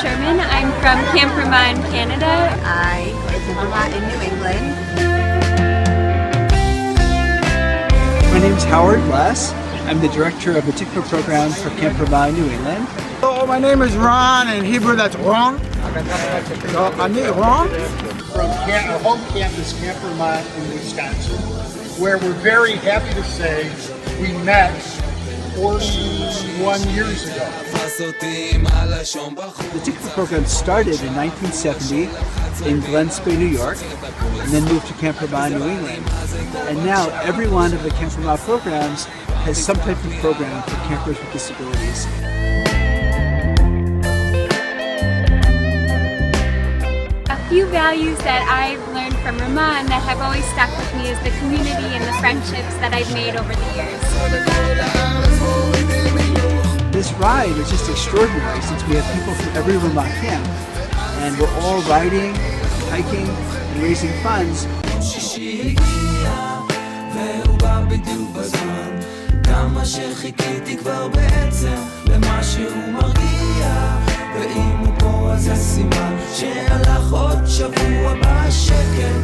Sherman. I'm from Camp Ramah in Canada. I live in Ramah in New England. My name is Howard Glass. I'm the director of particular programs for Camp Ramah in New England. So my name is Ron. In Hebrew, that's Ron. So I'm Ron. From our home campus, Camp Ramah in Wisconsin, where we're very happy to say we met 41 years ago. The particular program started in 1970 in Glen Spey, New York, and then moved to Camp Ramah in New England. And now every one of the Camp Ramah programs has some type of program for campers with disabilities. A few values that I've learned from Ramah and that have always stuck with me is the community and the friendships that I've made over the years. This ride is just extraordinary since we have people from every Ramah camp, and we're all riding, hiking, and raising funds. ואם הוא פה אז זה סימן שהלך עוד שבוע בשקט